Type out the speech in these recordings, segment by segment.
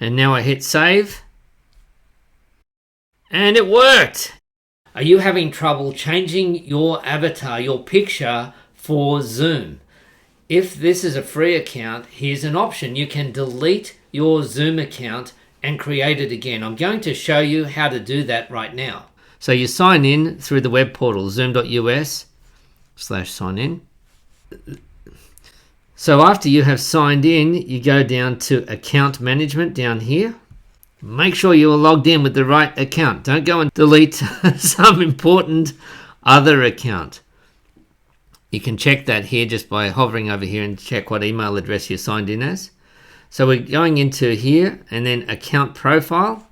And now I hit save. And it worked! Are you having trouble changing your avatar, your picture for Zoom? If this is a free account, here's an option. You can delete your Zoom account and create it again. I'm going to show you how to do that right now. So you sign in through the web portal, zoom.us/sign in. So after you have signed in, you go down to account management down here. Make sure you are logged in with the right account. Don't go and delete some important other account. You can check that here just by hovering over here and check what email address you're signed in as. So we're going into here and then account profile.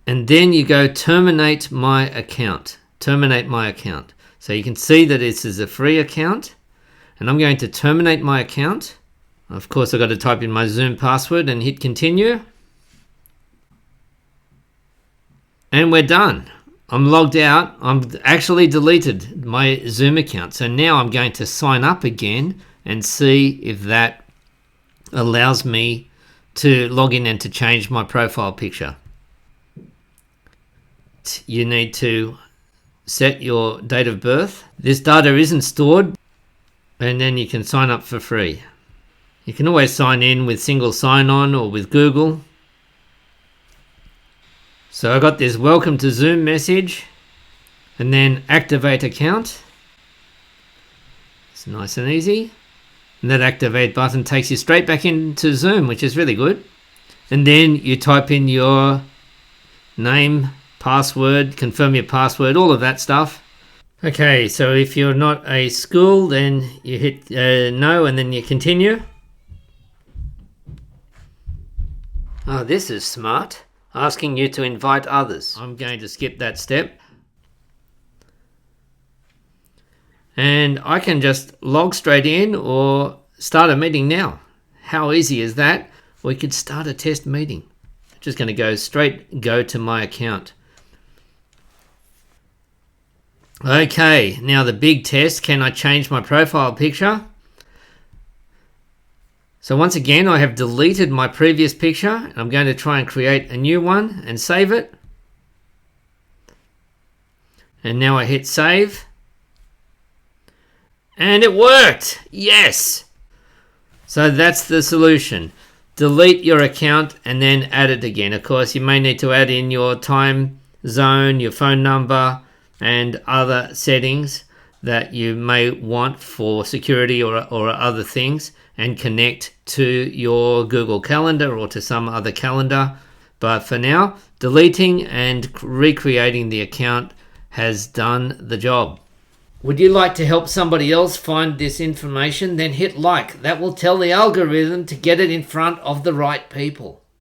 And then you go terminate my account. Terminate my account. So you can see that this is a free account. And I'm going to terminate my account. Of course, I've got to type in my Zoom password and hit continue. And we're done. I'm logged out. I'm actually deleted my Zoom account. So now I'm going to sign up again and see if that allows me to log in and to change my profile picture. You need to set your date of birth. This data isn't stored, and then you can sign up for free. You can always sign in with single sign-on or with Google. So I got this welcome to Zoom message and then activate account. It's nice and easy. And that activate button takes you straight back into Zoom, which is really good. And then you type in your name, password, confirm your password, all of that stuff. Okay, so if you're not a school, then you hit no and then you continue. Oh, this is smart. Asking you to invite others. I'm going to skip that step. And I can just log straight in or start a meeting now. How easy is that? We could start a test meeting. Just going to go to my account. Okay, now the big test. Can I change my profile picture? So once again, I have deleted my previous picture. And I'm going to try and create a new one and save it. And now I hit save. And it worked! Yes! So that's the solution. Delete your account and then add it again. Of course, you may need to add in your time zone, your phone number, and other settings that you may want for security or other things, and connect to your Google Calendar or to some other calendar. But for now, deleting and recreating the account has done the job. Would you like to help somebody else find this information? Then hit like. That will tell the algorithm to get it in front of the right people.